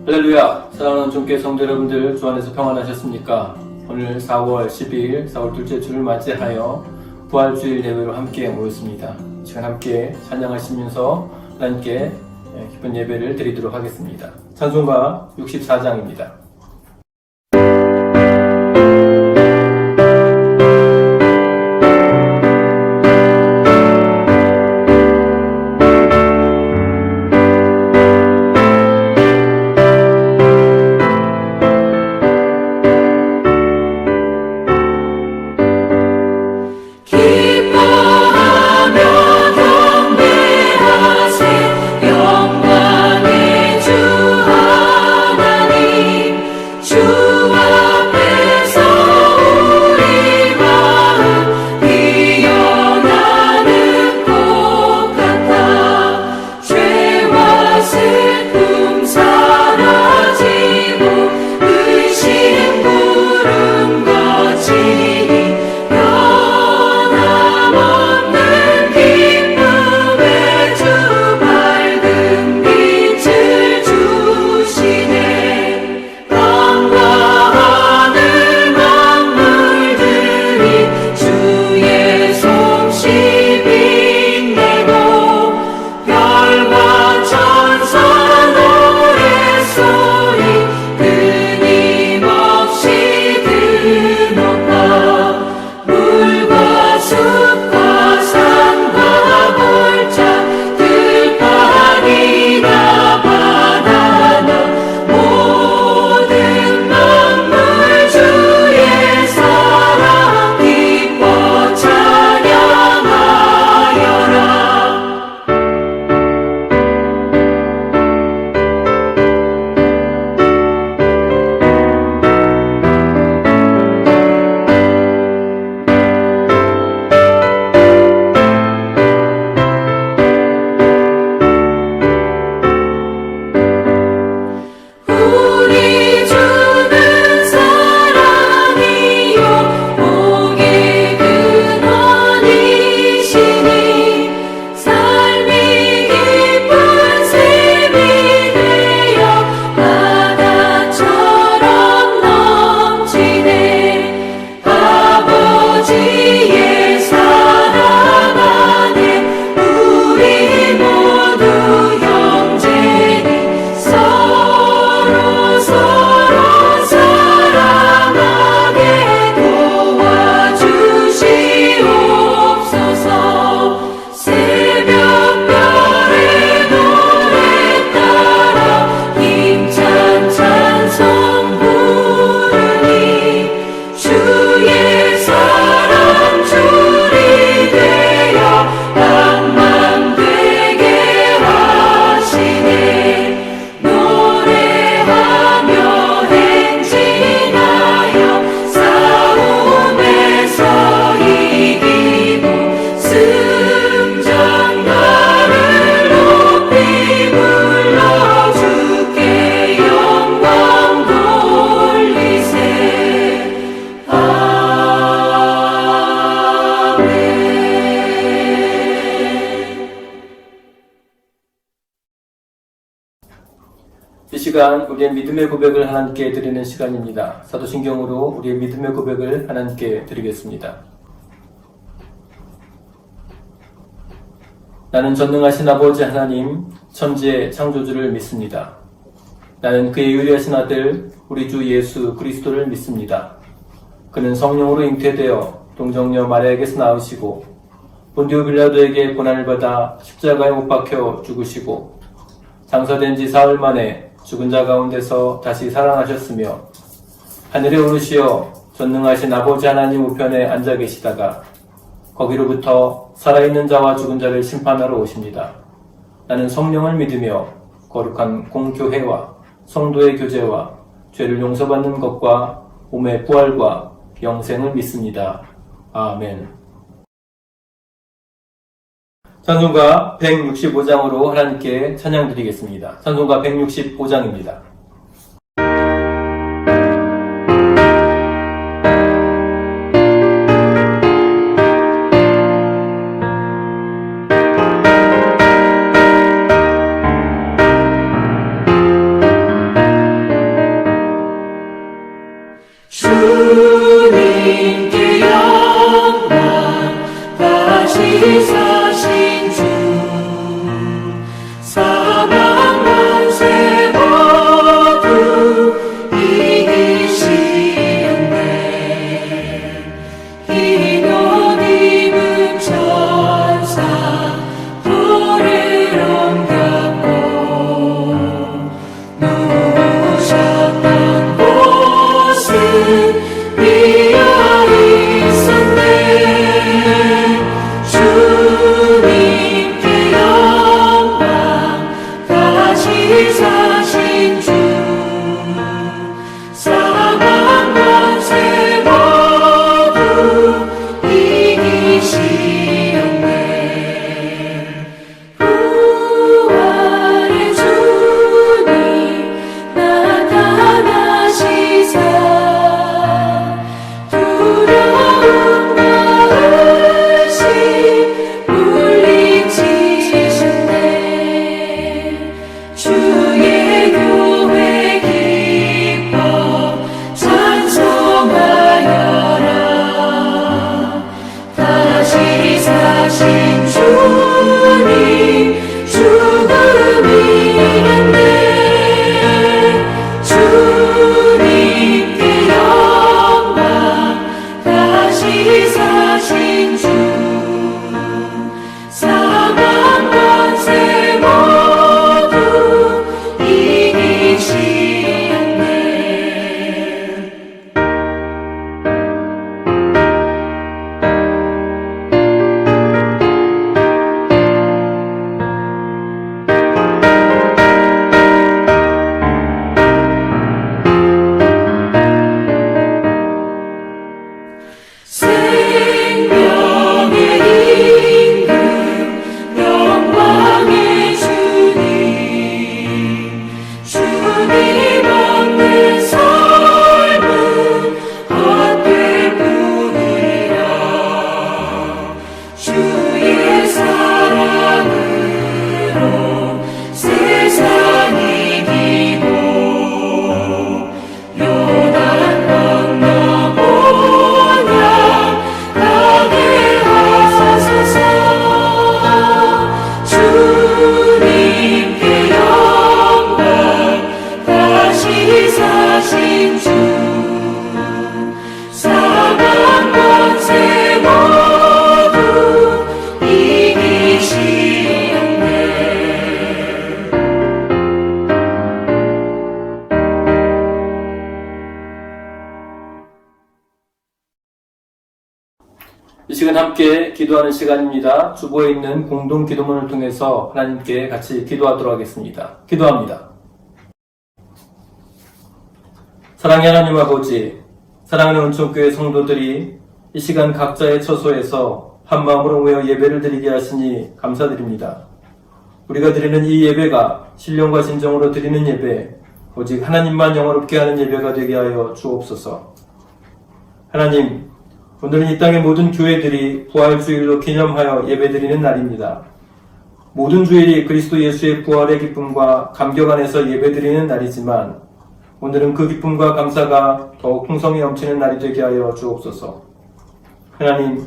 할렐루야! 사랑하는 주님께 성도 여러분들, 주 안에서 평안하셨습니까? 오늘 4월 12일, 4월 둘째 주를 맞이하여 부활주일 예배로 함께 모였습니다. 이 시간 함께 찬양하시면서 하나님께 기쁜 예배를 드리도록 하겠습니다. 찬송가 64장입니다. 이 시간 우리의 믿음의 고백을 하나님께 드리는 시간입니다. 사도신경으로 우리의 믿음의 고백을 하나님께 드리겠습니다. 나는 전능하신 아버지 하나님, 천지의 창조주를 믿습니다. 나는 그의 유일하신 아들, 우리 주 예수 그리스도를 믿습니다. 그는 성령으로 잉태되어 동정녀 마리아에게서 나으시고 본디오 빌라도에게 고난을 받아 십자가에 못 박혀 죽으시고 장사된 지 사흘 만에 죽은 자 가운데서 다시 살아나셨으며 하늘에 오르시어 전능하신 아버지 하나님 우편에 앉아 계시다가 거기로부터 살아있는 자와 죽은 자를 심판하러 오십니다. 나는 성령을 믿으며 거룩한 공교회와 성도의 교제와 죄를 용서받는 것과 몸의 부활과 영생을 믿습니다. 아멘. 찬송가 165장으로 하나님께 찬양드리겠습니다. 찬송가 165장입니다. 다시 사신 주 사망 권세 모두 이기시었네. 생명의 임금 영광의 주님 주님 없는 삶은 헛되뿐이라. 주의 사랑으로 세상 이기고 요단 건너 본향 가게 하소서. 주님께 영광 다시 사신 주 사망 권세 모두 이기시었네. 이 시간 함께 기도하는 시간입니다. 주보에 있는 공동 기도문을 통해서 하나님께 같이 기도하도록 하겠습니다. 기도합니다. 사랑의 하나님 아버지, 사랑하는 은총교회 성도들이 이 시간 각자의 처소에서 한 마음으로 모여 예배를 드리게 하시니 감사드립니다. 우리가 드리는 이 예배가 신령과 진정으로 드리는 예배, 오직 하나님만 영화롭게 하는 예배가 되게 하여 주옵소서. 하나님, 오늘은 이 땅의 모든 교회들이 부활주일로 기념하여 예배드리는 날입니다. 모든 주일이 그리스도 예수의 부활의 기쁨과 감격 안에서 예배드리는 날이지만 오늘은 그 기쁨과 감사가 더욱 풍성히 넘치는 날이 되게 하여 주옵소서. 하나님,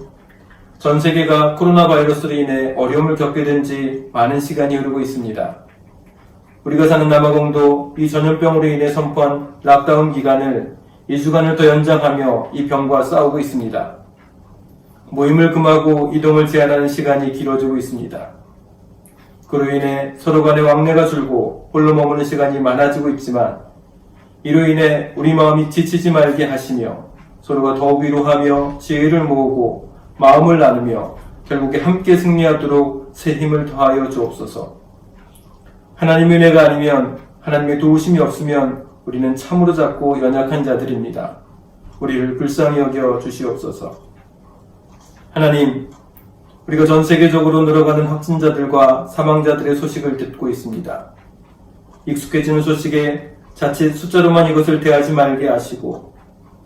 전 세계가 코로나 바이러스로 인해 어려움을 겪게 된 지 많은 시간이 흐르고 있습니다. 우리가 사는 남아공도 이 전염병으로 인해 선포한 락다운 기간을 2주간을 더 연장하며 이 병과 싸우고 있습니다. 모임을 금하고 이동을 제한하는 시간이 길어지고 있습니다. 그로 인해 서로 간의 왕래가 줄고 홀로 머무는 시간이 많아지고 있지만 이로 인해 우리 마음이 지치지 말게 하시며 서로가 더욱 위로하며 지혜를 모으고 마음을 나누며 결국에 함께 승리하도록 새 힘을 더하여 주옵소서. 하나님의 은혜가 아니면, 하나님의 도우심이 없으면 우리는 참으로 작고 연약한 자들입니다. 우리를 불쌍히 여겨 주시옵소서. 하나님, 우리가 전 세계적으로 늘어가는 확진자들과 사망자들의 소식을 듣고 있습니다. 익숙해지는 소식에 자칫 숫자로만 이것을 대하지 말게 하시고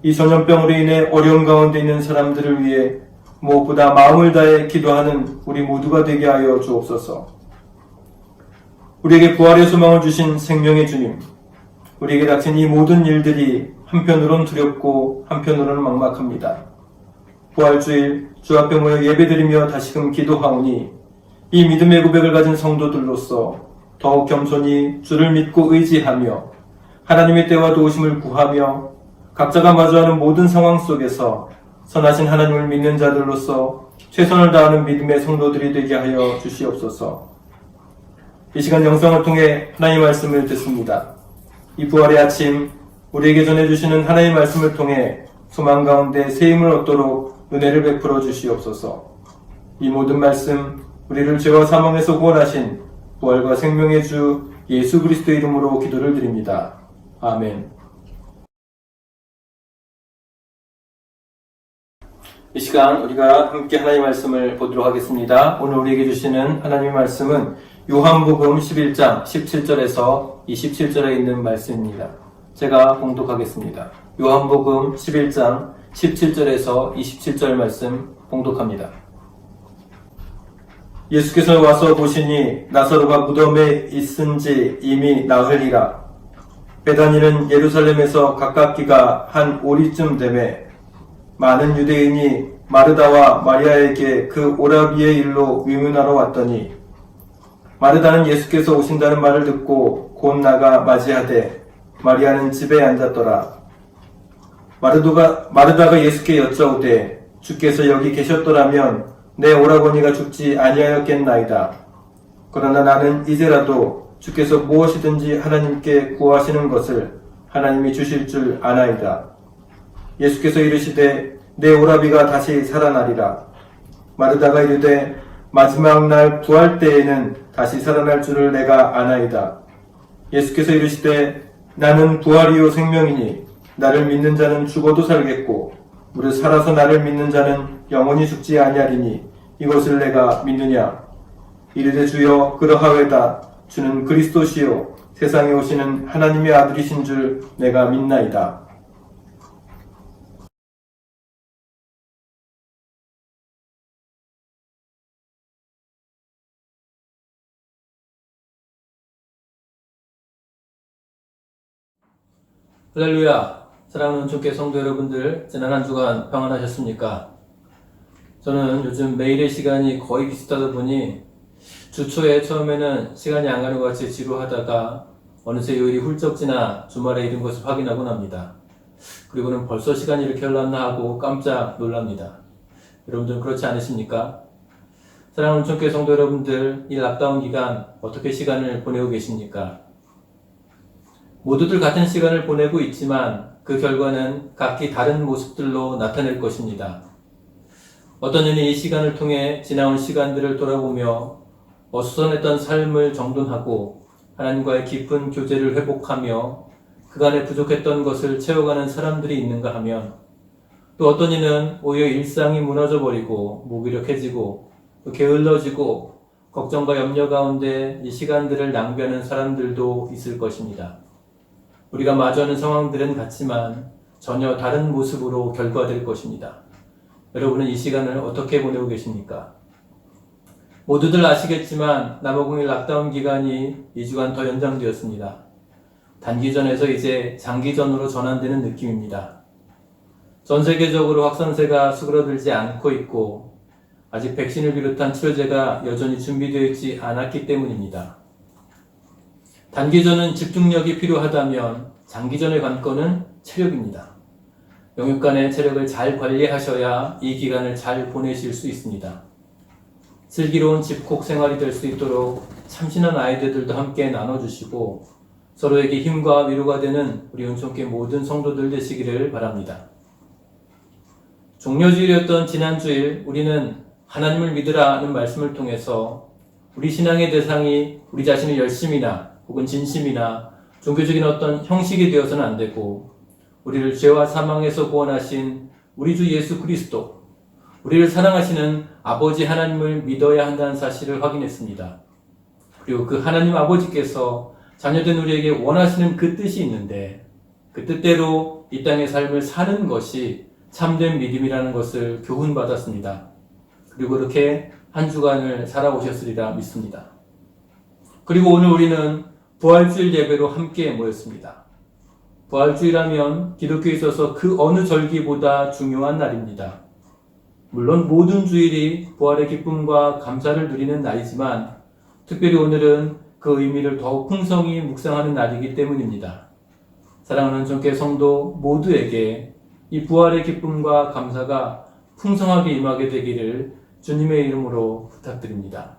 이 전염병으로 인해 어려움 가운데 있는 사람들을 위해 무엇보다 마음을 다해 기도하는 우리 모두가 되게 하여 주옵소서. 우리에게 부활의 소망을 주신 생명의 주님, 우리에게 닥친 이 모든 일들이 한편으로는 두렵고 한편으로는 막막합니다. 부활주일 주 앞에 모여 예배드리며 다시금 기도하오니 이 믿음의 고백을 가진 성도들로서 더욱 겸손히 주를 믿고 의지하며 하나님의 때와 도우심을 구하며 각자가 마주하는 모든 상황 속에서 선하신 하나님을 믿는 자들로서 최선을 다하는 믿음의 성도들이 되게 하여 주시옵소서. 이 시간 영상을 통해 하나님의 말씀을 듣습니다. 이 부활의 아침 우리에게 전해주시는 하나님의 말씀을 통해 소망 가운데 새 힘을 얻도록 은혜를 베풀어 주시옵소서. 이 모든 말씀 우리를 죄와 사망에서 구원하신 부활과 생명의 주 예수 그리스도의 이름으로 기도를 드립니다. 아멘. 이 시간 우리가 함께 하나님의 말씀을 보도록 하겠습니다. 오늘 우리에게 주시는 하나님의 말씀은 요한복음 11장 17절에서 27절에 있는 말씀입니다. 제가 봉독하겠습니다. 요한복음 11장 17절에서 27절 말씀 봉독합니다. 예수께서 와서 보시니 나사로가 무덤에 있은지 이미 나흘이라. 베다니는 예루살렘에서 가깝기가 한 오리쯤 되매 많은 유대인이 마르다와 마리아에게 그 오라비의 일로 위문하러 왔더니 마르다는 예수께서 오신다는 말을 듣고 곧 나가 맞이하되 마리아는 집에 앉았더라. 마르다가 예수께 여짜오되 주께서 여기 계셨더라면 내 오라버니가 죽지 아니하였겠나이다. 그러나 나는 이제라도 주께서 무엇이든지 하나님께 구하시는 것을 하나님이 주실 줄 아나이다. 예수께서 이르시되 내 오라비가 다시 살아나리라. 마르다가 이르되 마지막 날 부활 때에는 다시 살아날 줄을 내가 아나이다. 예수께서 이르시되 나는 부활이요 생명이니 나를 믿는 자는 죽어도 살겠고 무릇 살아서 나를 믿는 자는 영원히 죽지 아니하리니 이것을 내가 믿느냐. 이르되 주여 그러하외다. 주는 그리스도시요 세상에 오시는 하나님의 아들이신 줄 내가 믿나이다. 할렐루야. 사랑하는 주께 성도 여러분들, 지난 한 주간 평안하셨습니까? 저는 요즘 매일의 시간이 거의 비슷하다 보니 주 초에 처음에는 시간이 안 가는 것 같이 지루하다가 어느새 요일이 훌쩍 지나 주말에 이른 것을 확인하곤 합니다. 그리고는 벌써 시간이 이렇게 흘렀나 하고 깜짝 놀랍니다. 여러분들은 그렇지 않으십니까? 사랑하는 주께 성도 여러분들, 이 락다운 기간 어떻게 시간을 보내고 계십니까? 모두들 같은 시간을 보내고 있지만 그 결과는 각기 다른 모습들로 나타낼 것입니다. 어떤 이는 이 시간을 통해 지나온 시간들을 돌아보며 어수선했던 삶을 정돈하고 하나님과의 깊은 교제를 회복하며 그간에 부족했던 것을 채워가는 사람들이 있는가 하면, 또 어떤 이는 오히려 일상이 무너져버리고 무기력해지고 또 게을러지고 걱정과 염려 가운데 이 시간들을 낭비하는 사람들도 있을 것입니다. 우리가 마주하는 상황들은 같지만 전혀 다른 모습으로 결과될 것입니다. 여러분은 이 시간을 어떻게 보내고 계십니까? 모두들 아시겠지만 남아공의 락다운 기간이 2주간 더 연장되었습니다. 단기전에서 이제 장기전으로 전환되는 느낌입니다. 전 세계적으로 확산세가 수그러들지 않고 있고 아직 백신을 비롯한 치료제가 여전히 준비되어 있지 않았기 때문입니다. 단기전은 집중력이 필요하다면 장기전의 관건은 체력입니다. 영육간의 체력을 잘 관리하셔야 이 기간을 잘 보내실 수 있습니다. 슬기로운 집콕 생활이 될 수 있도록 참신한 아이디어들도 함께 나눠주시고 서로에게 힘과 위로가 되는 우리 은총교회 모든 성도들 되시기를 바랍니다. 종려주일이었던 지난주일 우리는 하나님을 믿으라는 말씀을 통해서 우리 신앙의 대상이 우리 자신의 열심이나 혹은 진심이나 종교적인 어떤 형식이 되어서는 안 되고 우리를 죄와 사망에서 구원하신 우리 주 예수 그리스도, 우리를 사랑하시는 아버지 하나님을 믿어야 한다는 사실을 확인했습니다. 그리고 그 하나님 아버지께서 자녀된 우리에게 원하시는 그 뜻이 있는데 그 뜻대로 이 땅의 삶을 사는 것이 참된 믿음이라는 것을 교훈받았습니다. 그리고 그렇게 한 주간을 살아오셨으리라 믿습니다. 그리고 오늘 우리는 부활주일 예배로 함께 모였습니다. 부활주일하면 기독교에 있어서 그 어느 절기보다 중요한 날입니다. 물론 모든 주일이 부활의 기쁨과 감사를 누리는 날이지만 특별히 오늘은 그 의미를 더욱 풍성히 묵상하는 날이기 때문입니다. 사랑하는 전교회 성도 모두에게 이 부활의 기쁨과 감사가 풍성하게 임하게 되기를 주님의 이름으로 부탁드립니다.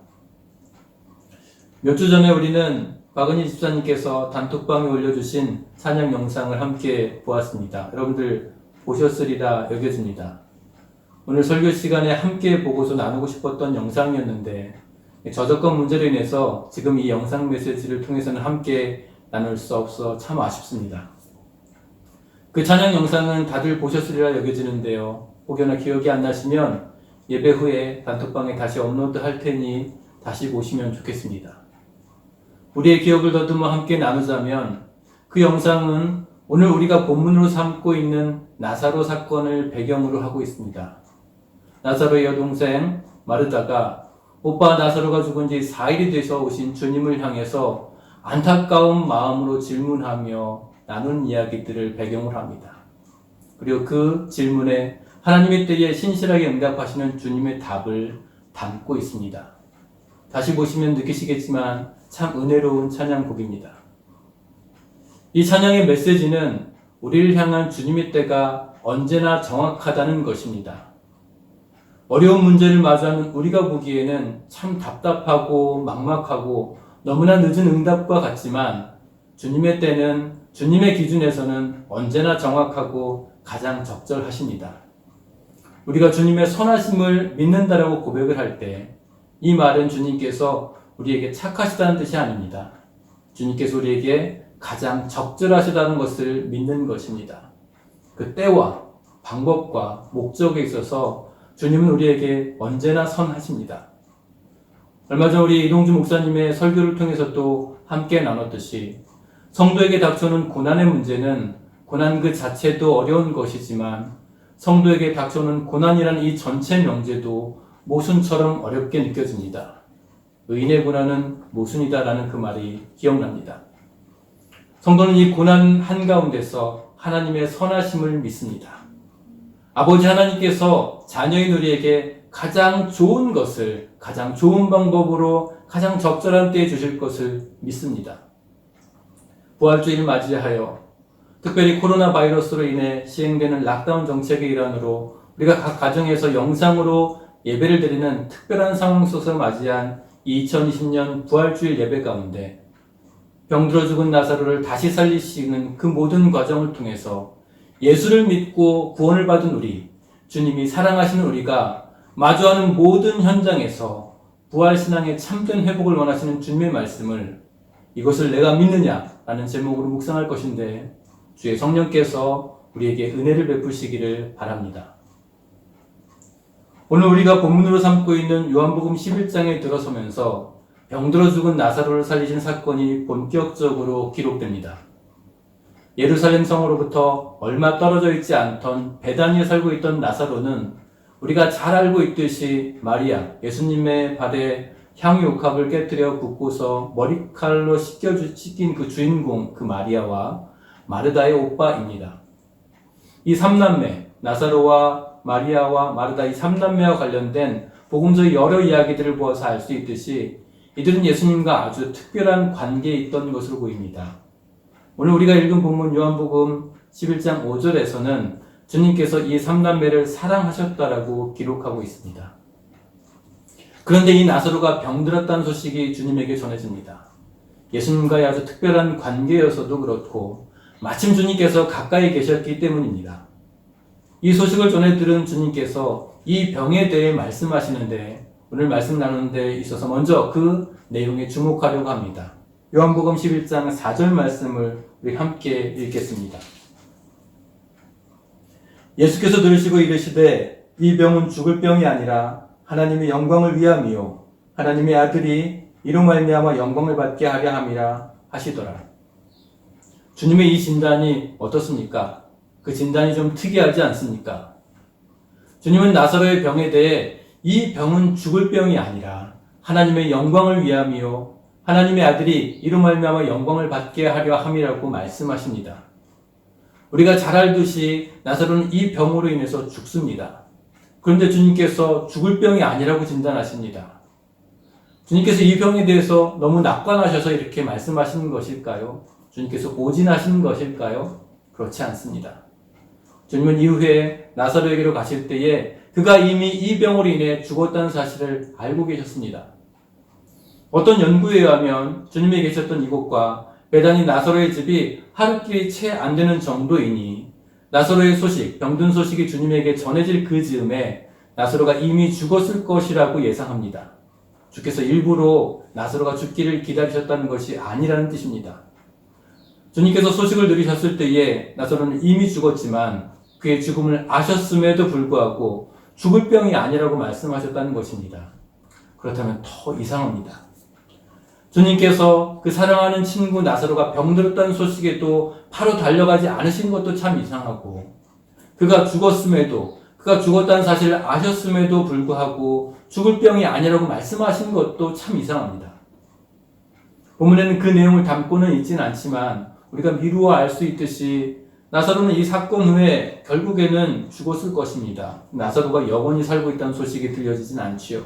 몇 주 전에 우리는 박은희 집사님께서 단톡방에 올려주신 찬양 영상을 함께 보았습니다. 여러분들 보셨으리라 여겨집니다. 오늘 설교 시간에 함께 보고서 나누고 싶었던 영상이었는데 저작권 문제로 인해서 지금 이 영상 메시지를 통해서는 함께 나눌 수 없어 참 아쉽습니다. 그 찬양 영상은 다들 보셨으리라 여겨지는데요. 혹여나 기억이 안 나시면 예배 후에 단톡방에 다시 업로드 할 테니 다시 보시면 좋겠습니다. 우리의 기억을 더듬어 함께 나누자면 그 영상은 오늘 우리가 본문으로 삼고 있는 나사로 사건을 배경으로 하고 있습니다. 나사로의 여동생 마르다가 오빠 나사로가 죽은 지 4일이 돼서 오신 주님을 향해서 안타까운 마음으로 질문하며 나눈 이야기들을 배경으로 합니다. 그리고 그 질문에 하나님의 때에 신실하게 응답하시는 주님의 답을 담고 있습니다. 다시 보시면 느끼시겠지만 참 은혜로운 찬양곡입니다. 이 찬양의 메시지는 우리를 향한 주님의 때가 언제나 정확하다는 것입니다. 어려운 문제를 마주하는 우리가 보기에는 참 답답하고 막막하고 너무나 늦은 응답과 같지만 주님의 때는 주님의 기준에서는 언제나 정확하고 가장 적절하십니다. 우리가 주님의 선하심을 믿는다라고 고백을 할 때 이 말은 주님께서 우리에게 착하시다는 뜻이 아닙니다. 주님께서 우리에게 가장 적절하시다는 것을 믿는 것입니다. 그 때와 방법과 목적에 있어서 주님은 우리에게 언제나 선하십니다. 얼마 전 우리 이동주 목사님의 설교를 통해서 또 함께 나눴듯이 성도에게 닥쳐오는 고난의 문제는 고난 그 자체도 어려운 것이지만 성도에게 닥쳐오는 고난이라는 이 전체 명제도 모순처럼 어렵게 느껴집니다. 의인의 고난은 모순이다라는 그 말이 기억납니다. 성도는 이 고난 한가운데서 하나님의 선하심을 믿습니다. 아버지 하나님께서 자녀인 우리에게 가장 좋은 것을 가장 좋은 방법으로 가장 적절한 때에 주실 것을 믿습니다. 부활주의를 맞이하여 특별히 코로나 바이러스로 인해 시행되는 락다운 정책의 일환으로 우리가 각 가정에서 영상으로 예배를 드리는 특별한 상황 속에서 맞이한 2020년 부활주일 예배 가운데 병들어 죽은 나사로를 다시 살리시는 그 모든 과정을 통해서 예수를 믿고 구원을 받은 우리, 주님이 사랑하시는 우리가 마주하는 모든 현장에서 부활신앙의 참된 회복을 원하시는 주님의 말씀을 이것을 내가 믿느냐라는 제목으로 묵상할 것인데 주의 성령께서 우리에게 은혜를 베푸시기를 바랍니다. 오늘 우리가 본문으로 삼고 있는 요한복음 11장에 들어서면서 병들어 죽은 나사로를 살리신 사건이 본격적으로 기록됩니다. 예루살렘 성으로부터 얼마 떨어져 있지 않던 베다니에 살고 있던 나사로는 우리가 잘 알고 있듯이 마리아, 예수님의 발에 향유옥합을 깨뜨려 붓고서 머리칼로 씻긴 그 주인공, 그 마리아와 마르다의 오빠입니다. 이 삼남매, 나사로와 마리아와 마르다 이 삼남매와 관련된 복음서의 여러 이야기들을 보아서 알 수 있듯이 이들은 예수님과 아주 특별한 관계에 있던 것으로 보입니다. 오늘 우리가 읽은 본문 요한복음 11장 5절에서는 주님께서 이 삼남매를 사랑하셨다라고 기록하고 있습니다. 그런데 이 나사로가 병들었다는 소식이 주님에게 전해집니다. 예수님과의 아주 특별한 관계여서도 그렇고 마침 주님께서 가까이 계셨기 때문입니다. 이 소식을 전해 들은 주님께서 이 병에 대해 말씀하시는데 오늘 말씀 나누는 데 있어서 먼저 그 내용에 주목하려고 합니다. 요한복음 11장 4절 말씀을 우리 함께 읽겠습니다. 예수께서 들으시고 이르시되 이 병은 죽을 병이 아니라 하나님의 영광을 위함이요 하나님의 아들이 이로 말미암아 영광을 받게 하려 함이라 하시더라. 주님의 이 진단이 어떻습니까? 그 진단이 좀 특이하지 않습니까? 주님은 나사로의 병에 대해 이 병은 죽을 병이 아니라 하나님의 영광을 위함이요 하나님의 아들이 이로 말미암아 영광을 받게 하려 함이라고 말씀하십니다. 우리가 잘 알듯이 나사로는 이 병으로 인해서 죽습니다. 그런데 주님께서 죽을 병이 아니라고 진단하십니다. 주님께서 이 병에 대해서 너무 낙관하셔서 이렇게 말씀하시는 것일까요? 주님께서 오진하시는 것일까요? 그렇지 않습니다. 주님은 이후에 나사로에게로 가실 때에 그가 이미 이 병으로 인해 죽었다는 사실을 알고 계셨습니다. 어떤 연구에 의하면 주님이 계셨던 이곳과 베다니 나사로의 집이 하루길이 채 안 되는 정도이니 나사로의 소식, 병든 소식이 주님에게 전해질 그 즈음에 나사로가 이미 죽었을 것이라고 예상합니다. 주께서 일부러 나사로가 죽기를 기다리셨다는 것이 아니라는 뜻입니다. 주님께서 소식을 들으셨을 때에 나사로는 이미 죽었지만 그의 죽음을 아셨음에도 불구하고 죽을 병이 아니라고 말씀하셨다는 것입니다. 그렇다면 더 이상합니다. 주님께서 그 사랑하는 친구 나사로가 병들었다는 소식에도 바로 달려가지 않으신 것도 참 이상하고 그가 죽었다는 사실을 아셨음에도 불구하고 죽을 병이 아니라고 말씀하신 것도 참 이상합니다. 본문에는 그 내용을 담고는 있지는 않지만 우리가 미루어 알 수 있듯이 나사로는 이 사건 후에 결국에는 죽었을 것입니다. 나사로가 영원히 살고 있다는 소식이 들려지진 않지요.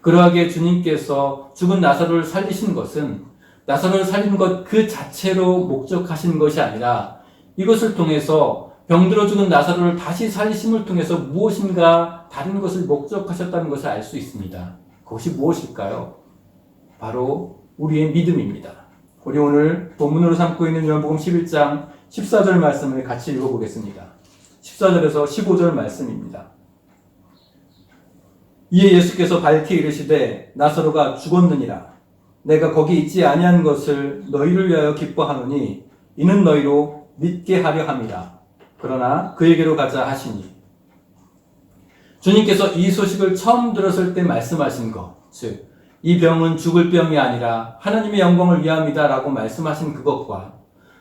그러하기에 주님께서 죽은 나사로를 살리신 것은 나사로를 살린 것 그 자체로 목적하신 것이 아니라 이것을 통해서 병들어 죽은 나사로를 다시 살리심을 통해서 무엇인가 다른 것을 목적하셨다는 것을 알 수 있습니다. 그것이 무엇일까요? 바로 우리의 믿음입니다. 우리 오늘 본문으로 삼고 있는 요한복음 11장 14절 말씀을 같이 읽어보겠습니다. 14절에서 15절 말씀입니다. 이에 예수께서 밝히 이르시되 나사로가 죽었느니라. 내가 거기 있지 아니한 것을 너희를 위하여 기뻐하노니 이는 너희로 믿게 하려 함이라. 그러나 그에게로 가자 하시니. 주님께서 이 소식을 처음 들었을 때 말씀하신 것, 즉 이 병은 죽을 병이 아니라 하나님의 영광을 위함이다 라고 말씀하신 그것과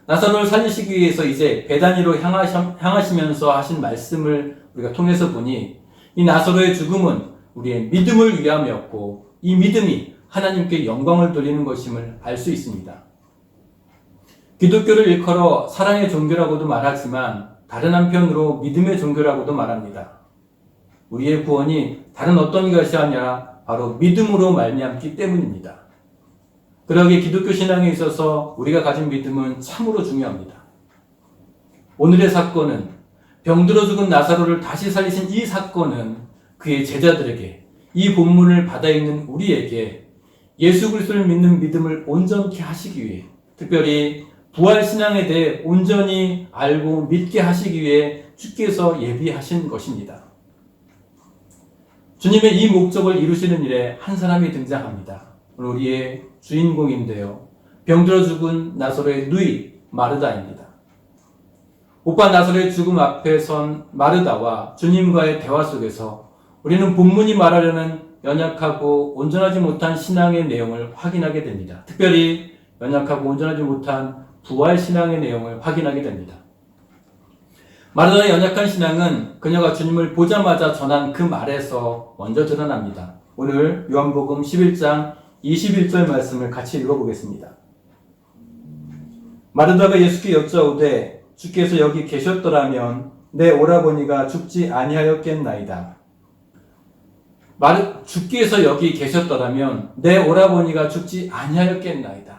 나사로를 살리시기 위해서 이제 베다니로 향하시면서 하신 말씀을 우리가 통해서 보니 이 나사로의 죽음은 우리의 믿음을 위함이었고 이 믿음이 하나님께 영광을 돌리는 것임을 알 수 있습니다. 기독교를 일컬어 사랑의 종교라고도 말하지만 다른 한편으로 믿음의 종교라고도 말합니다. 우리의 구원이 다른 어떤 것이 아니라 바로 믿음으로 말미암기 때문입니다. 그러기에 기독교 신앙에 있어서 우리가 가진 믿음은 참으로 중요합니다. 오늘의 사건은 병들어 죽은 나사로를 다시 살리신 이 사건은 그의 제자들에게 이 본문을 받아 읽는 우리에게 예수 그리스도를 믿는 믿음을 온전케 하시기 위해 특별히 부활신앙에 대해 온전히 알고 믿게 하시기 위해 주께서 예비하신 것입니다. 주님의 이 목적을 이루시는 일에 한 사람이 등장합니다. 오늘 우리의 주인공인데요. 병들어 죽은 나사로의 누이 마르다입니다. 오빠 나사로의 죽음 앞에 선 마르다와 주님과의 대화 속에서 우리는 본문이 말하려는 연약하고 온전하지 못한 신앙의 내용을 확인하게 됩니다. 특별히 연약하고 온전하지 못한 부활 신앙의 내용을 확인하게 됩니다. 마르다의 연약한 신앙은 그녀가 주님을 보자마자 전한 그 말에서 먼저 드러납니다. 오늘 요한복음 11장 21절 말씀을 같이 읽어보겠습니다. 마르다가 예수께 여짜오되 주께서 여기 계셨더라면 내 오라버니가 죽지 아니하였겠나이다. 주께서 여기 계셨더라면 내 오라버니가 죽지 아니하였겠나이다.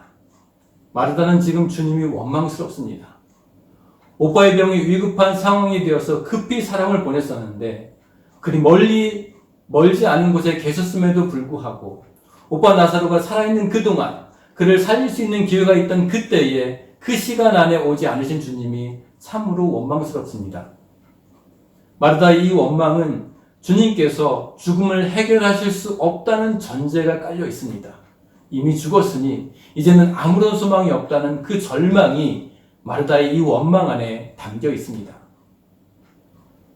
마르다는 지금 주님이 원망스럽습니다. 오빠의 병이 위급한 상황이 되어서 급히 사람을 보냈었는데 그리 멀지 않은 곳에 계셨음에도 불구하고 오빠 나사로가 살아있는 그동안 그를 살릴 수 있는 기회가 있던 그때에 그 시간 안에 오지 않으신 주님이 참으로 원망스럽습니다. 마르다의 이 원망은 주님께서 죽음을 해결하실 수 없다는 전제가 깔려 있습니다. 이미 죽었으니 이제는 아무런 소망이 없다는 그 절망이 마르다의 이 원망 안에 담겨 있습니다.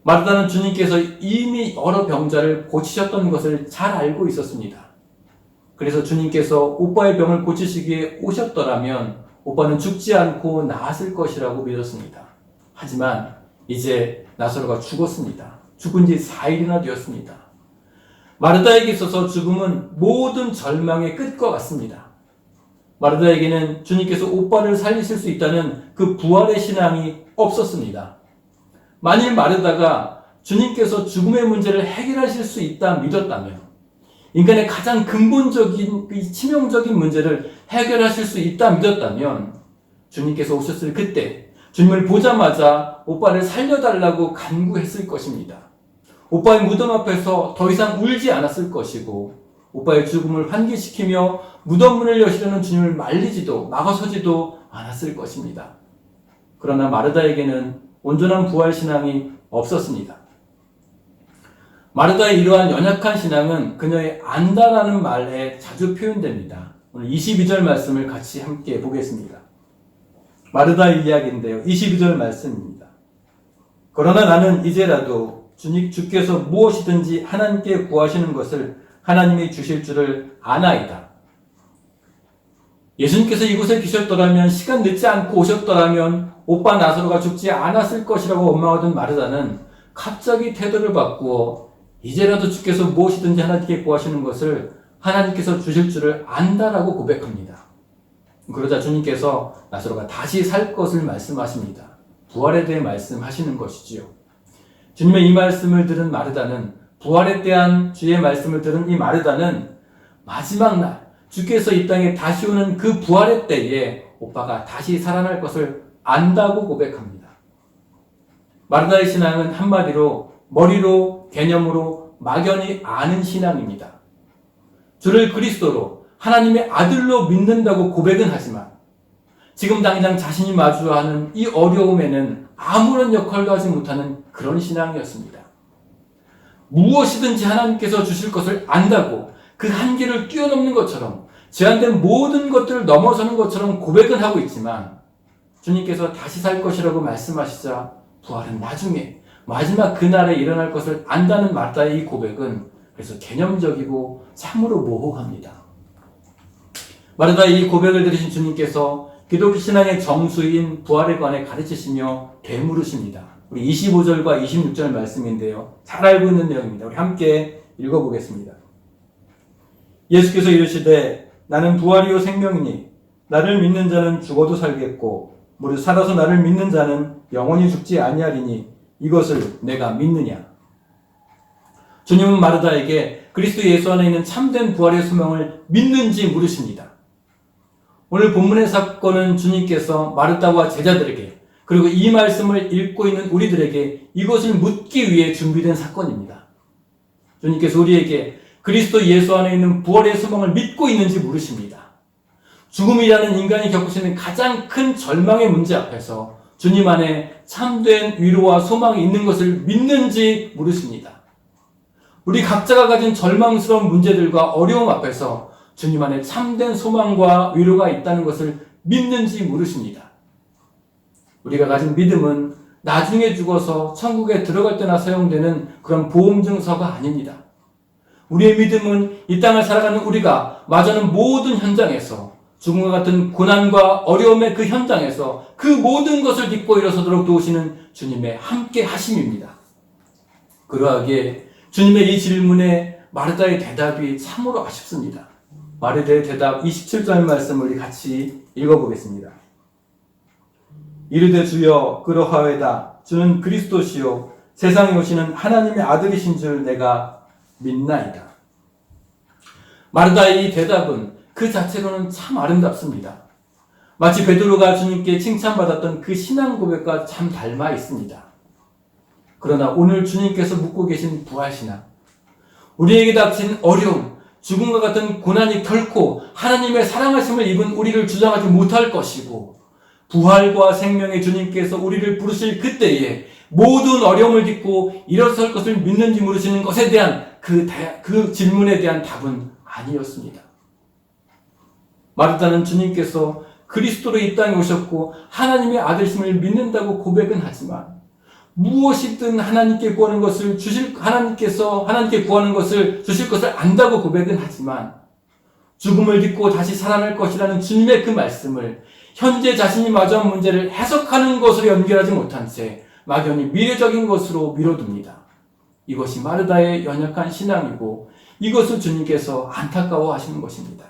마르다는 주님께서 이미 여러 병자를 고치셨던 것을 잘 알고 있었습니다. 그래서 주님께서 오빠의 병을 고치시기에 오셨더라면 오빠는 죽지 않고 나았을 것이라고 믿었습니다. 하지만 이제 나사로가 죽었습니다. 죽은 지 4일이나 되었습니다. 마르다에게 있어서 죽음은 모든 절망의 끝과 같습니다. 마르다에게는 주님께서 오빠를 살리실 수 있다는 그 부활의 신앙이 없었습니다. 만일 마르다가 주님께서 죽음의 문제를 해결하실 수 있다 믿었다면, 인간의 가장 근본적인 치명적인 문제를 해결하실 수 있다 믿었다면 주님께서 오셨을 그때 주님을 보자마자 오빠를 살려달라고 간구했을 것입니다. 오빠의 무덤 앞에서 더 이상 울지 않았을 것이고 오빠의 죽음을 환기시키며 무덤 문을 여시려는 주님을 말리지도 막아서지도 않았을 것입니다. 그러나 마르다에게는 온전한 부활 신앙이 없었습니다. 마르다의 이러한 연약한 신앙은 그녀의 안다라는 말에 자주 표현됩니다. 오늘 22절 말씀을 같이 함께 보겠습니다. 마르다의 이야기인데요. 22절 말씀입니다. 그러나 나는 이제라도 주께서 무엇이든지 하나님께 구하시는 것을 하나님이 주실 줄을 아나이다. 예수님께서 이곳에 계셨더라면, 시간 늦지 않고 오셨더라면 오빠 나사로가 죽지 않았을 것이라고 원망하던 마르다는 갑자기 태도를 바꾸어 이제라도 주께서 무엇이든지 하나님께 구하시는 것을 하나님께서 주실 줄을 안다라고 고백합니다. 그러자 주님께서 나사로가 다시 살 것을 말씀하십니다. 부활에 대해 말씀하시는 것이지요. 주님의 이 말씀을 들은 마르다는, 부활에 대한 주의 말씀을 들은 이 마르다는 마지막 날 주께서 이 땅에 다시 오는 그 부활의 때에 오빠가 다시 살아날 것을 안다고 고백합니다. 마르다의 신앙은 한마디로 머리로, 개념으로 막연히 아는 신앙입니다. 주를 그리스도로 하나님의 아들로 믿는다고 고백은 하지만 지금 당장 자신이 마주하는 이 어려움에는 아무런 역할도 하지 못하는 그런 신앙이었습니다. 무엇이든지 하나님께서 주실 것을 안다고 그 한계를 뛰어넘는 것처럼 제한된 모든 것들을 넘어서는 것처럼 고백은 하고 있지만 주님께서 다시 살 것이라고 말씀하시자 부활은 나중에 마지막 그날에 일어날 것을 안다는 마르다의 이 고백은 그래서 개념적이고 참으로 모호합니다. 마르다의 이 고백을 들으신 주님께서 기독교 신앙의 정수인 부활에 관해 가르치시며 되물으십니다. 우리 25절과 26절 말씀인데요. 잘 알고 있는 내용입니다. 우리 함께 읽어보겠습니다. 예수께서 이르시되 나는 부활이요 생명이니 나를 믿는 자는 죽어도 살겠고 무릇 살아서 나를 믿는 자는 영원히 죽지 아니하리니 이것을 내가 믿느냐. 주님은 마르다에게 그리스도 예수 안에 있는 참된 부활의 소명을 믿는지 물으십니다. 오늘 본문의 사건은 주님께서 마르다와 제자들에게 그리고 이 말씀을 읽고 있는 우리들에게 이것을 묻기 위해 준비된 사건입니다. 주님께서 우리에게 그리스도 예수 안에 있는 부활의 소망을 믿고 있는지 물으십니다. 죽음이라는 인간이 겪을 수 있는 가장 큰 절망의 문제 앞에서 주님 안에 참된 위로와 소망이 있는 것을 믿는지 물으십니다. 우리 각자가 가진 절망스러운 문제들과 어려움 앞에서 주님 안에 참된 소망과 위로가 있다는 것을 믿는지 물으십니다. 우리가 가진 믿음은 나중에 죽어서 천국에 들어갈 때나 사용되는 그런 보험증서가 아닙니다. 우리의 믿음은 이 땅을 살아가는 우리가 맞이하는 모든 현장에서 죽음과 같은 고난과 어려움의 그 현장에서 그 모든 것을 딛고 일어서도록 도우시는 주님의 함께 하심입니다. 그러하기에 주님의 이 질문에 마르다의 대답이 참으로 아쉽습니다. 마르다의 대답 27절 말씀을 우리 같이 읽어보겠습니다. 이르되 주여 그러하외다. 주는 그리스도시요 세상에 오시는 하나님의 아들이신 줄 내가 믿나이다. 마르다의 이 대답은 그 자체로는 참 아름답습니다. 마치 베드로가 주님께 칭찬받았던 그 신앙 고백과 참 닮아 있습니다. 그러나 오늘 주님께서 묻고 계신 부활신앙, 우리에게 닥친 어려움, 죽음과 같은 고난이 결코 하나님의 사랑하심을 입은 우리를 주장하지 못할 것이고 부활과 생명의 주님께서 우리를 부르실 그때에 모든 어려움을 딛고 일어설 것을 믿는지 물으시는 것에 대한 그 질문에 대한 답은 아니었습니다. 마르다는 주님께서 그리스도로 이 땅에 오셨고 하나님의 아들심을 믿는다고 고백은 하지만 무엇이든 하나님께 구하는 것을 하나님께 구하는 것을 주실 것을 안다고 고백은 하지만 죽음을 딛고 다시 살아날 것이라는 주님의 그 말씀을 현재 자신이 마주한 문제를 해석하는 것으로 연결하지 못한 채 막연히 미래적인 것으로 미뤄둡니다. 이것이 마르다의 연약한 신앙이고 이것을 주님께서 안타까워하시는 것입니다.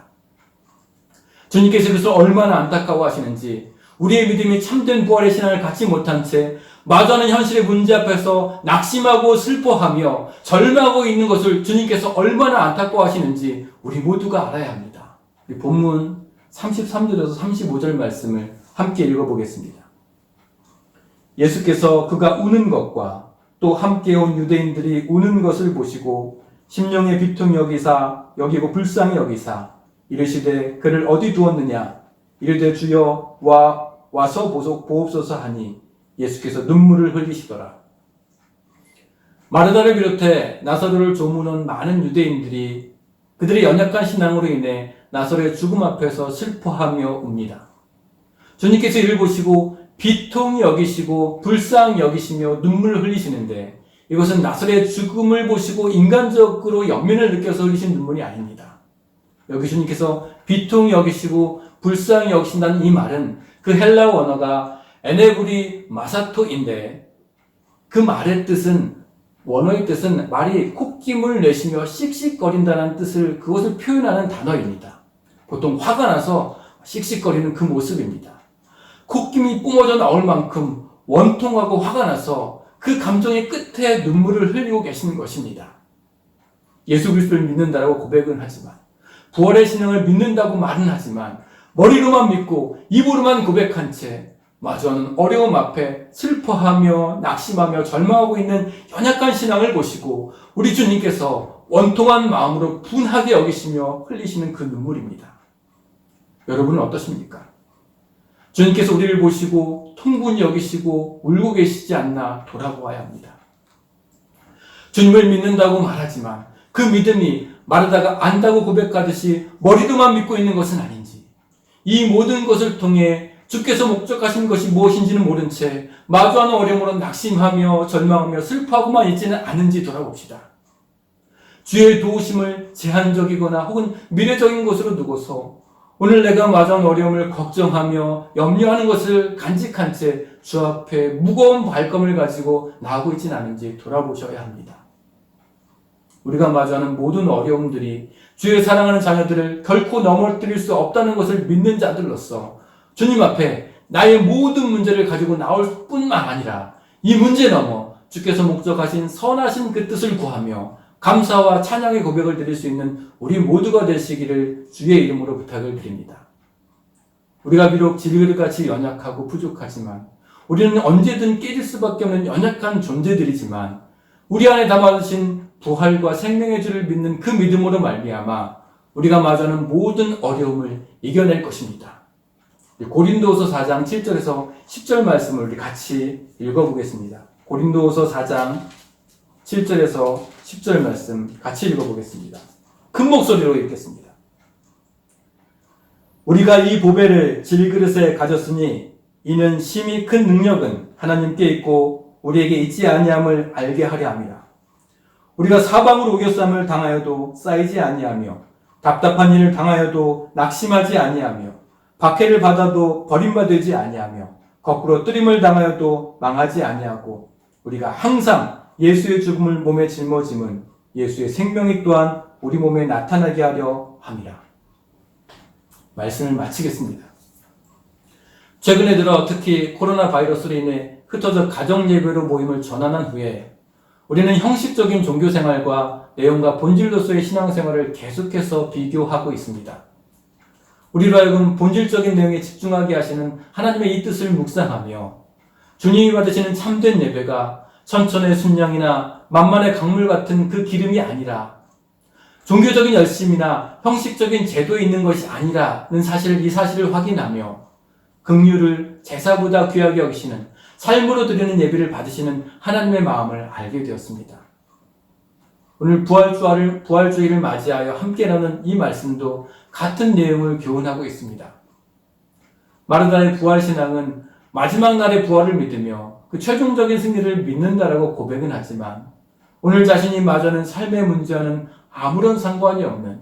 주님께서 이것을 얼마나 안타까워하시는지 우리의 믿음이 참된 부활의 신앙을 갖지 못한 채 마주하는 현실의 문제 앞에서 낙심하고 슬퍼하며 절망하고 있는 것을 주님께서 얼마나 안타까워하시는지 우리 모두가 알아야 합니다. 우리 본문 33절에서 35절 말씀을 함께 읽어보겠습니다. 예수께서 그가 우는 것과 또 함께 온 유대인들이 우는 것을 보시고 심령의 비통이 여기고 불쌍히 여기사 이르시되 그를 어디 두었느냐 이르되 주여 와서 보옵소서 하니 예수께서 눈물을 흘리시더라. 마르다를 비롯해 나사로를 조문한 많은 유대인들이 그들의 연약한 신앙으로 인해 나사로의 죽음 앞에서 슬퍼하며 웁니다. 주님께서 이를 보시고 비통히 여기시고 불쌍히 여기시며 눈물을 흘리시는데 이것은 나사로의 죽음을 보시고 인간적으로 연민을 느껴서 흘리신 눈물이 아닙니다. 여기 주님께서 비통히 여기시고 불쌍히 여기신다는 이 말은 그 헬라어 원어가 에네브리 마사토인데 그 말의 뜻은 원어의 뜻은 말이 콧김을 내쉬며 씩씩거린다는 뜻을 그것을 표현하는 단어입니다. 보통 화가 나서 씩씩거리는 그 모습입니다. 콧김이 뿜어져 나올 만큼 원통하고 화가 나서 그 감정의 끝에 눈물을 흘리고 계시는 것입니다. 예수 그리스도를 믿는다라고 고백은 하지만 부활의 신앙을 믿는다고 말은 하지만 머리로만 믿고 입으로만 고백한 채 마주하는 어려움 앞에 슬퍼하며 낙심하며 절망하고 있는 연약한 신앙을 보시고 우리 주님께서 원통한 마음으로 분하게 여기시며 흘리시는 그 눈물입니다. 여러분은 어떠십니까? 주님께서 우리를 보시고 통분히 여기시고 울고 계시지 않나 돌아보아야 합니다. 주님을 믿는다고 말하지만 그 믿음이 마르다가 안다고 고백하듯이 머리로만 믿고 있는 것은 아닌지, 이 모든 것을 통해 주께서 목적하신 것이 무엇인지는 모른 채 마주하는 어려움으로 낙심하며 절망하며 슬퍼하고만 있지는 않은지 돌아봅시다. 주의 도우심을 제한적이거나 혹은 미래적인 것으로 두고서 오늘 내가 마주한 어려움을 걱정하며 염려하는 것을 간직한 채 주 앞에 무거운 발걸음을 가지고 나아가고 있지는 않은지 돌아보셔야 합니다. 우리가 마주하는 모든 어려움들이 주의 사랑하는 자녀들을 결코 넘어뜨릴 수 없다는 것을 믿는 자들로서 주님 앞에 나의 모든 문제를 가지고 나올 뿐만 아니라 이 문제 넘어 주께서 목적하신 선하신 그 뜻을 구하며 감사와 찬양의 고백을 드릴 수 있는 우리 모두가 되시기를 주의 이름으로 부탁을 드립니다. 우리가 비록 질그릇같이 연약하고 부족하지만 우리는 언제든 깨질 수밖에 없는 연약한 존재들이지만 우리 안에 담아두신 부활과 생명의 주를 믿는 그 믿음으로 말미암아 우리가 마주하는 모든 어려움을 이겨낼 것입니다. 고린도후서 4장 7절에서 10절 말씀을 우리 같이 읽어보겠습니다. 고린도후서 4장 7절에서 10절 말씀 같이 읽어보겠습니다. 큰 목소리로 읽겠습니다. 우리가 이 보배를 질그릇에 가졌으니 이는 심히 큰 능력은 하나님께 있고 우리에게 있지 아니함을 알게 하려 함이라. 우리가 사방으로 우겨쌈을 당하여도 쌓이지 아니하며 답답한 일을 당하여도 낙심하지 아니하며 박해를 받아도 버림받지 아니하며 거꾸로 뜨림을 당하여도 망하지 아니하고 우리가 항상 예수의 죽음을 몸에 짊어짐은 예수의 생명이 또한 우리 몸에 나타나게 하려 함이라. 말씀을 마치겠습니다. 최근에 들어 특히 코로나 바이러스로 인해 흩어져 가정 예배로 모임을 전환한 후에 우리는 형식적인 종교 생활과 내용과 본질로서의 신앙생활을 계속해서 비교하고 있습니다. 우리로 하여금 본질적인 내용에 집중하게 하시는 하나님의 이 뜻을 묵상하며 주님이 받으시는 참된 예배가 천천의 순양이나 만만의 강물 같은 그 기름이 아니라 종교적인 열심이나 형식적인 제도에 있는 것이 아니라는 이 사실을 확인하며 긍휼을 제사보다 귀하게 여기시는 삶으로 드리는 예배를 받으시는 하나님의 마음을 알게 되었습니다. 오늘 부활주의를 맞이하여 함께 나누는 이 말씀도 같은 내용을 교훈하고 있습니다. 마르다의 부활신앙은 마지막 날의 부활을 믿으며 그 최종적인 승리를 믿는다라고 고백은 하지만 오늘 자신이 마주하는 삶의 문제와는 아무런 상관이 없는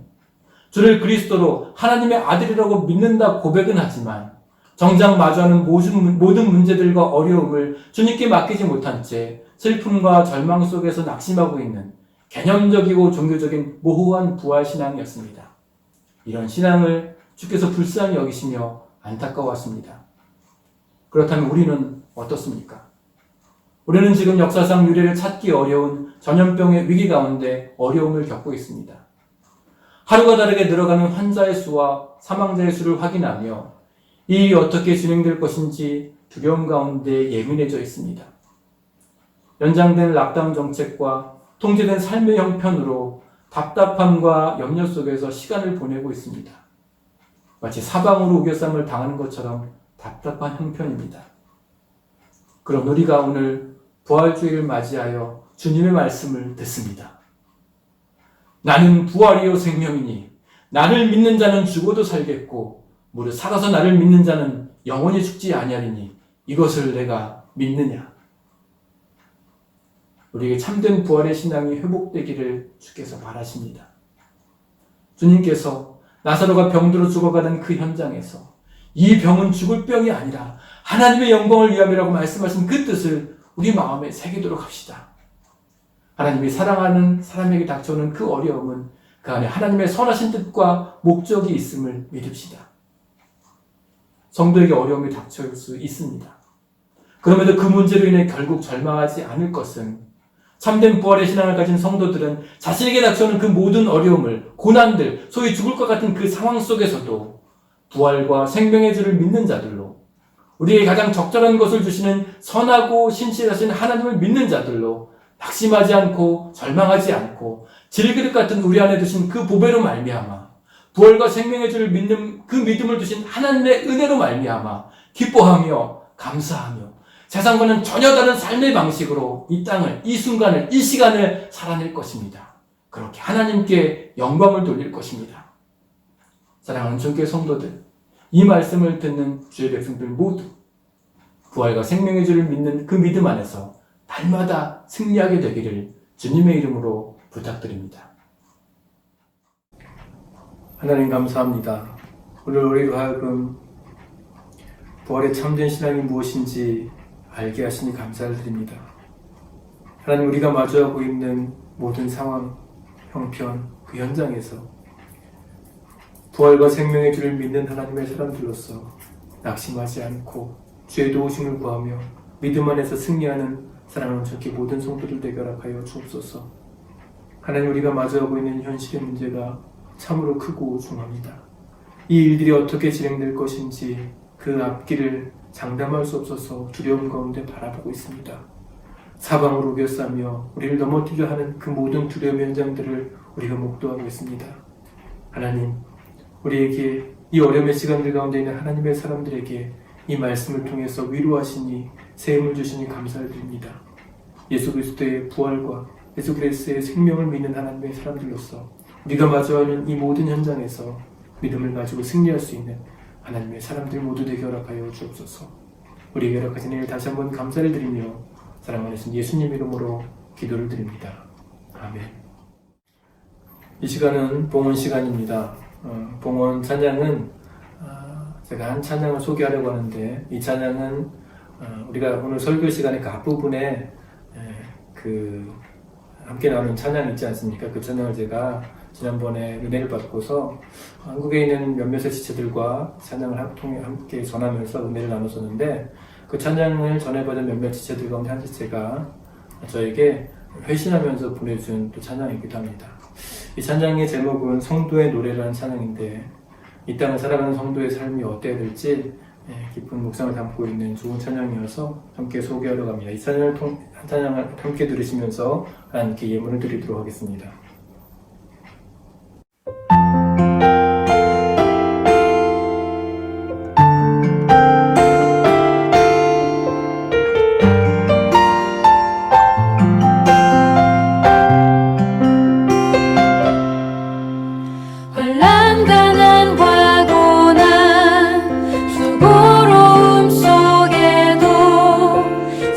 주를 그리스도로 하나님의 아들이라고 믿는다 고백은 하지만 정작 마주하는 모든 문제들과 어려움을 주님께 맡기지 못한 채 슬픔과 절망 속에서 낙심하고 있는 개념적이고 종교적인 모호한 부활신앙이었습니다. 이런 신앙을 주께서 불쌍히 여기시며 안타까워하십니다. 그렇다면 우리는 어떻습니까? 우리는 지금 역사상 유래를 찾기 어려운 전염병의 위기 가운데 어려움을 겪고 있습니다. 하루가 다르게 늘어가는 환자의 수와 사망자의 수를 확인하며 이 일이 어떻게 진행될 것인지 두려움 가운데 예민해져 있습니다. 연장된 락다운 정책과 통제된 삶의 형편으로 답답함과 염려 속에서 시간을 보내고 있습니다. 마치 사방으로 우겨쌈을 당하는 것처럼 답답한 형편입니다. 그럼 우리가 오늘 부활주의를 맞이하여 주님의 말씀을 듣습니다. 나는 부활이요 생명이니 나를 믿는 자는 죽어도 살겠고 무릇 살아서 나를 믿는 자는 영원히 죽지 아니하리니 이것을 내가 믿느냐. 우리에게 참된 부활의 신앙이 회복되기를 주께서 바라십니다. 주님께서 나사로가 병들어 죽어가는 그 현장에서 이 병은 죽을 병이 아니라 하나님의 영광을 위함이라고 말씀하신 그 뜻을 우리 마음에 새기도록 합시다. 하나님이 사랑하는 사람에게 닥쳐오는 그 어려움은 그 안에 하나님의 선하신 뜻과 목적이 있음을 믿읍시다. 성도에게 어려움이 닥쳐올 수 있습니다. 그럼에도 그 문제로 인해 결국 절망하지 않을 것은 참된 부활의 신앙을 가진 성도들은 자신에게 닥쳐오는 그 모든 어려움을, 고난들, 소위 죽을 것 같은 그 상황 속에서도 부활과 생명의 주를 믿는 자들로 우리에게 가장 적절한 것을 주시는 선하고 신실하신 하나님을 믿는 자들로 낙심하지 않고 절망하지 않고 질그릇 같은 우리 안에 두신 그 보배로 말미암아 부활과 생명의 주를 믿는 그 믿음을 주신 하나님의 은혜로 말미암아 기뻐하며 감사하며 세상과는 전혀 다른 삶의 방식으로 이 땅을, 이 순간을, 이 시간을 살아낼 것입니다. 그렇게 하나님께 영광을 돌릴 것입니다. 사랑하는 주님의 성도들, 이 말씀을 듣는 주의 백성들 모두 부활과 생명의 주를 믿는 그 믿음 안에서 날마다 승리하게 되기를 주님의 이름으로 부탁드립니다. 하나님 감사합니다. 오늘 우리로 하여금 부활의 참된 신앙이 무엇인지 알게 하시니 감사를 드립니다. 하나님, 우리가 마주하고 있는 모든 상황, 형편, 그 현장에서 부활과 생명의 주를 믿는 하나님의 사람들로서 낙심하지 않고 주의 도우심을 구하며 믿음 안에서 승리하는 사랑하는 주께 모든 성도들 되게 허락하여 주옵소서. 하나님, 우리가 마주하고 있는 현실의 문제가 참으로 크고 중합니다. 이 일들이 어떻게 진행될 것인지 그 앞길을 장담할 수 없어서 두려움 가운데 바라보고 있습니다. 사방으로 우겨싸며 우리를 넘어뜨려 하는 그 모든 두려움 현장들을 우리가 목도하고 있습니다. 하나님, 우리에게 이 어려움의 시간들 가운데 있는 하나님의 사람들에게 이 말씀을 통해서 위로하시니 새 힘을 주시니 감사를 드립니다. 예수 그리스도의 부활과 예수 그리스도의 생명을 믿는 하나님의 사람들로서 우리가 마주하는 이 모든 현장에서 믿음을 가지고 승리할 수 있는 하나님의 사람들 모두 되게 허락하여 주옵소서. 우리에게 허락하신 일 다시 한번 감사를 드리며 사랑하는 예수님 이름으로 기도를 드립니다. 아멘. 이 시간은 봉헌 시간입니다. 봉헌 찬양은 제가 한 찬양을 소개하려고 하는데, 이 찬양은 우리가 오늘 설교 시간의 그 앞부분에 함께 나오는 찬양이 있지 않습니까? 그 찬양을 제가 지난번에 은혜를 받고서 한국에 있는 몇몇의 지체들과 찬양을 함께 전하면서 은혜를 나눴었는데, 그 찬양을 전해받은 몇몇 지체들 가운데 한 지체가 저에게 회신하면서 보내준 또 찬양이기도 합니다. 이 찬양의 제목은 성도의 노래라는 찬양인데, 이 땅을 살아가는 성도의 삶이 어때야 될지 깊은 묵상을 담고 있는 좋은 찬양이어서 함께 소개하려고 합니다. 이 찬양을 함께 들으시면서 하나님께 예물을 드리도록 하겠습니다.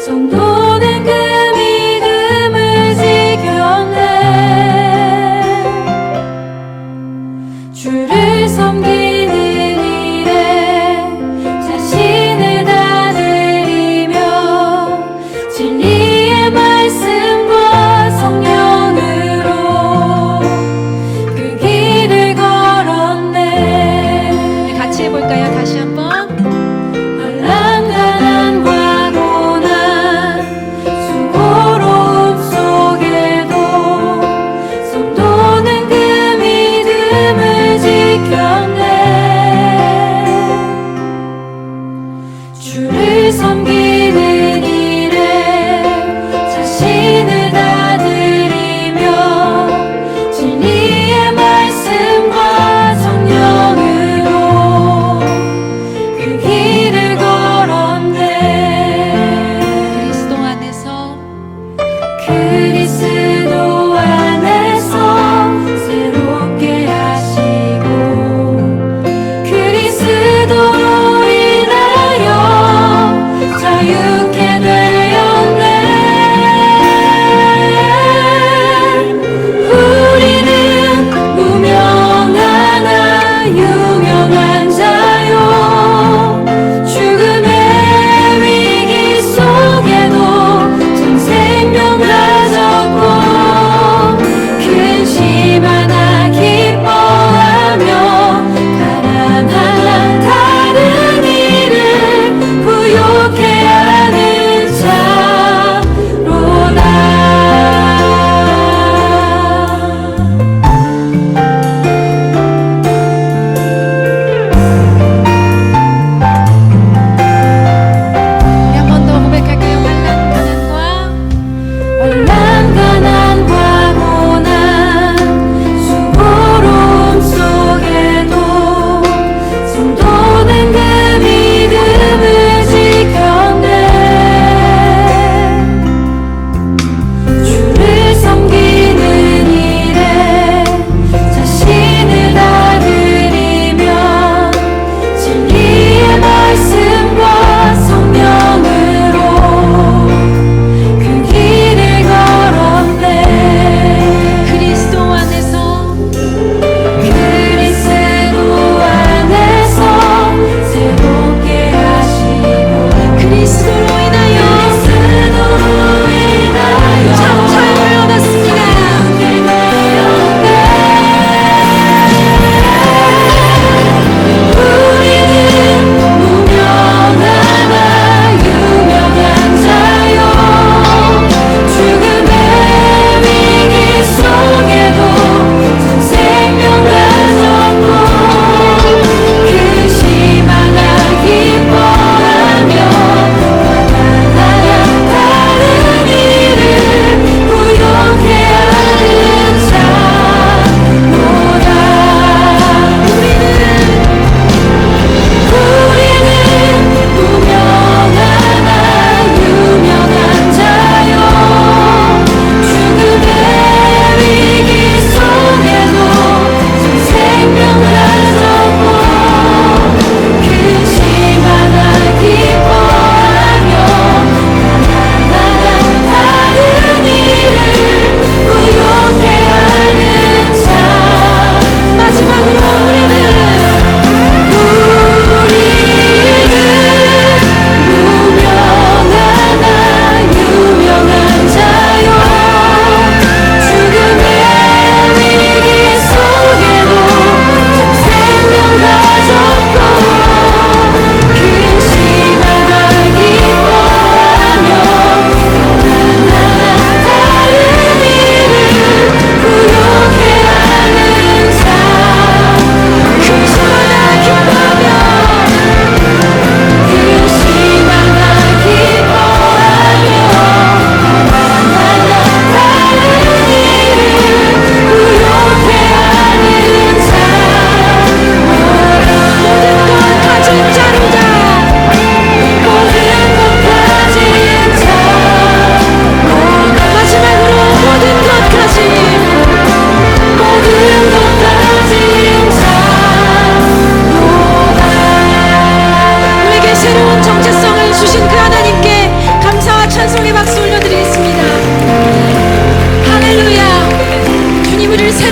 성도는 그 믿음을 지켰네.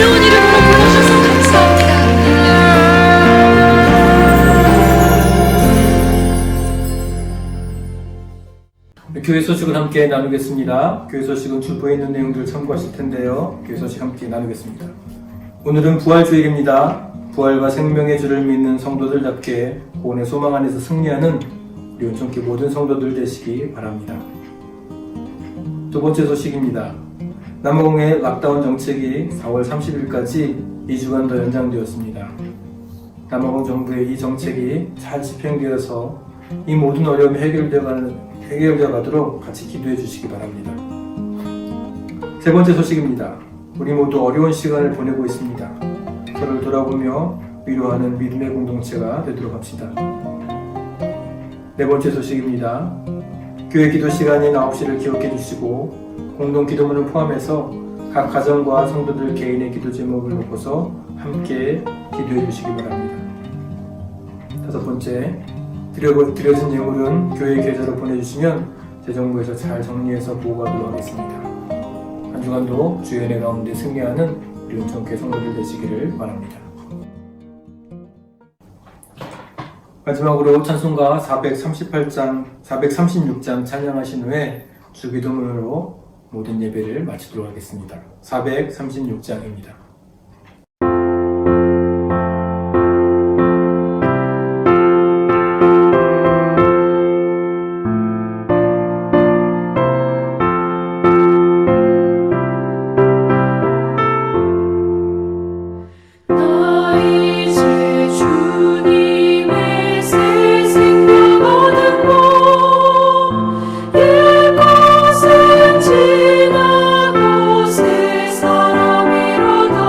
어려운 이름으로 불러주셔서 감사합니다. 교회 소식을 함께 나누겠습니다. 교회 소식은 주보에 있는 내용들을 참고하실 텐데요. 교회 소식 함께 나누겠습니다. 오늘은 부활주일입니다. 부활과 생명의 주를 믿는 성도들답게 구원의 소망 안에서 승리하는 우리 온전케 모든 성도들 되시기 바랍니다. 두 번째 소식입니다. 남아공의 락다운 정책이 4월 30일까지 2주간 더 연장되었습니다. 남아공 정부의 이 정책이 잘 집행되어서 이 모든 어려움이 해결되어 가도록 같이 기도해 주시기 바랍니다. 세 번째 소식입니다. 우리 모두 어려운 시간을 보내고 있습니다. 서로를 돌아보며 위로하는 믿음의 공동체가 되도록 합시다. 네 번째 소식입니다. 교회 기도 시간인 9시를 기억해 주시고 공동 기도문을 포함해서 각 가정과 성도들 개인의 기도 제목을 놓고서 함께 기도해 주시기 바랍니다. 다섯 번째, 드려진 예물은 교회 계좌로 보내주시면 재정부에서 잘 정리해서 보고하도록 하겠습니다. 한 주간도 주의 은혜 가운데 승리하는 우리 온전케 성도들 되시기를 바랍니다. 마지막으로 찬송가 436장 찬양하신 후에 주기도문으로 모든 예배를 마치도록 하겠습니다. 436장입니다. 지나고 새 사람 이루다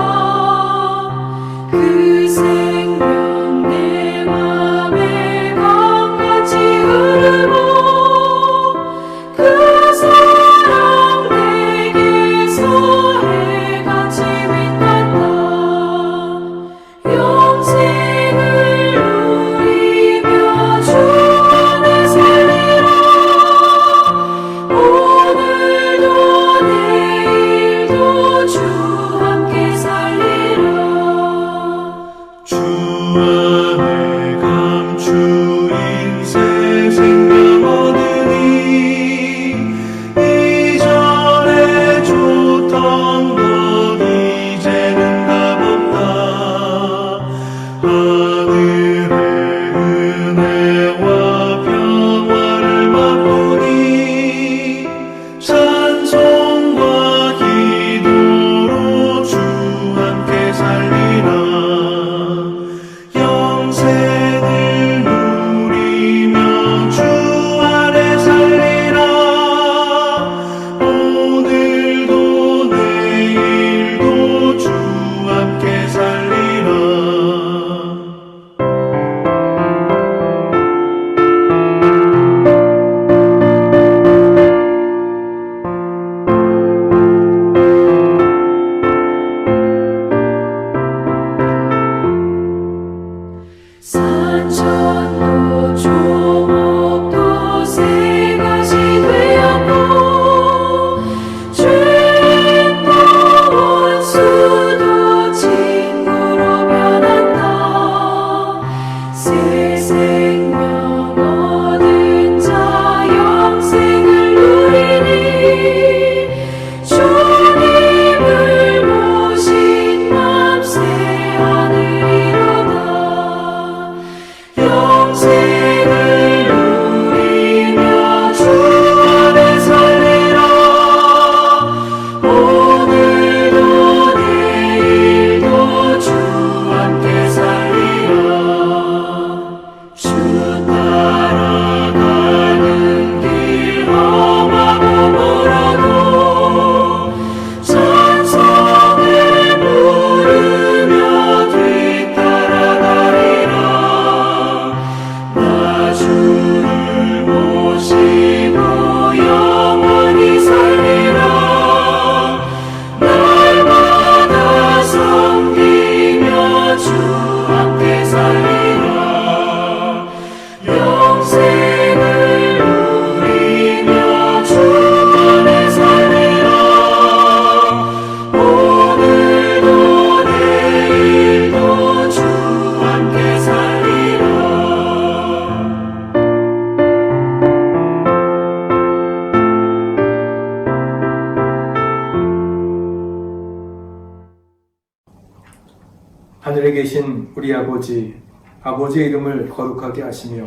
하늘에 계신 우리 아버지, 아버지의 이름을 거룩하게 하시며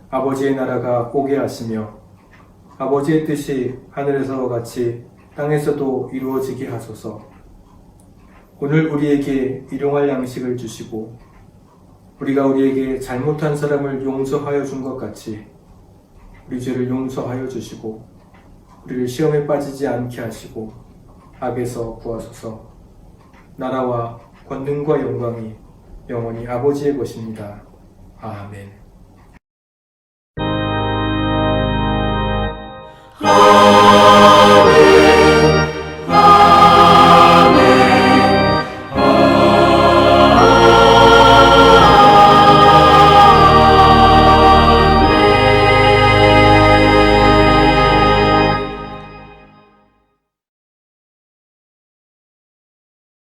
아버지의 나라가 오게 하시며 아버지의 뜻이 하늘에서와 같이 땅에서도 이루어지게 하소서. 오늘 우리에게 일용할 양식을 주시고 우리가 우리에게 잘못한 사람을 용서하여 준 것 같이 우리 죄를 용서하여 주시고 우리를 시험에 빠지지 않게 하시고 악에서 구하소서. 나라와 권능과 영광이 영원히 아버지의 것입니다. 아멘.